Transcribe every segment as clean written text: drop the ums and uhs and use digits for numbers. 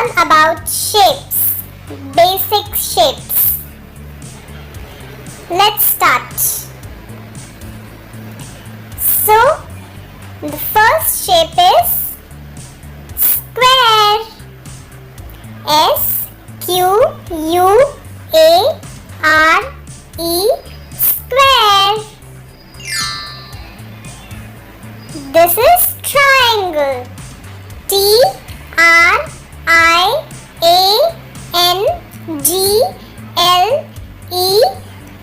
learn about shapes, basic shapes. Let's start. So, the first shape is square. S-Q-U-A-R-E, square. This is triangle. T-R-I-A-N-G-L-E,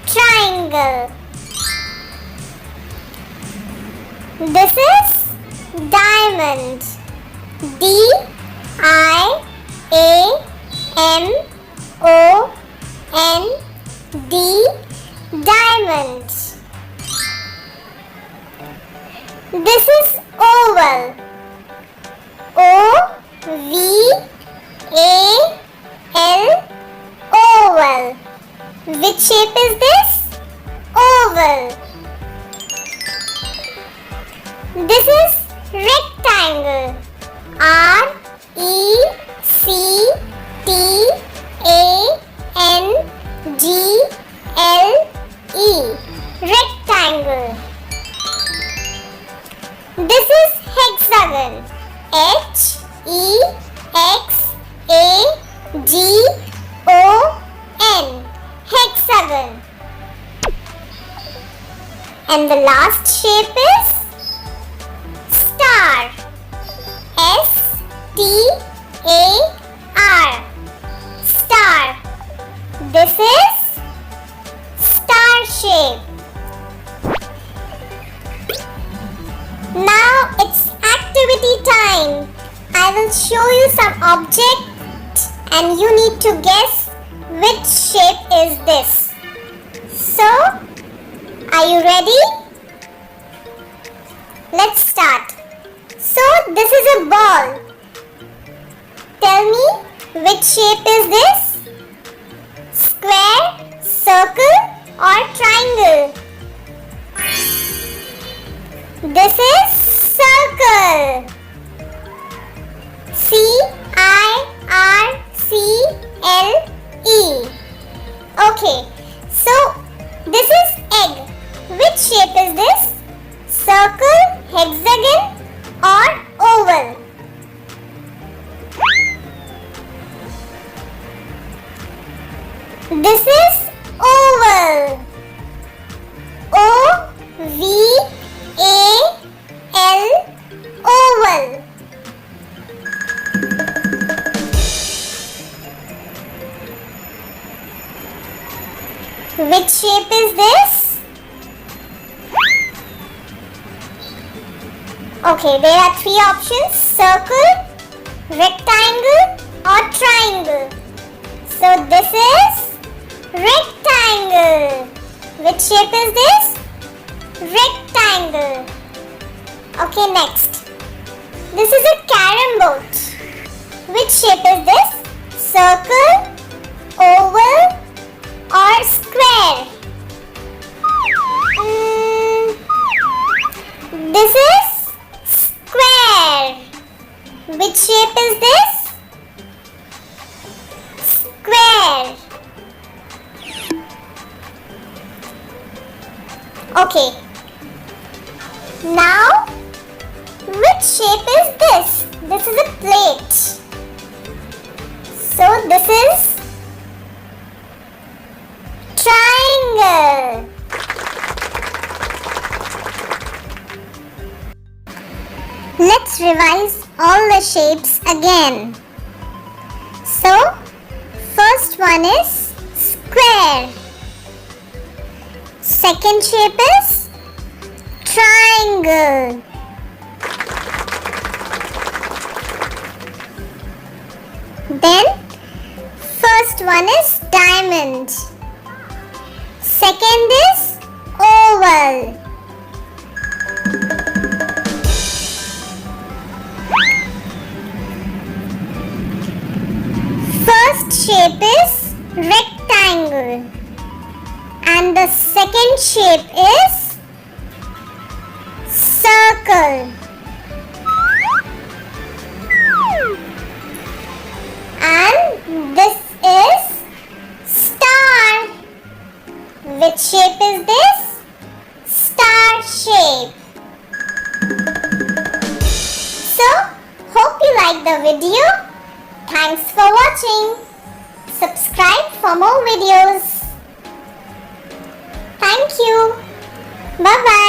triangle. This is diamond. D-I-A-M-O-N-D, diamond. This is oval. O-V-A-L, oval. Which shape is this? Oval. This is rectangle. R-E-C-T-A-N-G-L-E, rectangle. This is hexagon. H-E-X-A-G-O-N, hexagon. And the last shape is star. S-T-A-R, star. This is star shape. Now it's activity time. I will show you some object and you need to guess which shape is this. So, are you ready? Let's start. So, this is a ball. Tell me which shape is this? Square, circle or triangle? This is circle. C-I-R-C-L-E. Okay, so this is egg. Which shape is this? Circle, hexagon or oval? This is oval. O-V-A-L, oval. Which shape is this? Okay, there are three options: circle, rectangle or triangle. So this is rectangle. Which shape is this? Rectangle. Okay, next. This is a carrom board. Which shape is this? Circle, oval or square? This is square. Which shape is this? Square. Okay. Now, which shape is this? This is a plate. So, this is triangle. Let's revise all the shapes again. So, first one is square. Second shape is triangle. Then, first one is diamond. Second is oval. First shape is rectangle. And the second shape is circle. Which shape is this? Star shape. So, hope you like the video. Thanks for watching. Subscribe for more videos. Thank you. Bye-bye.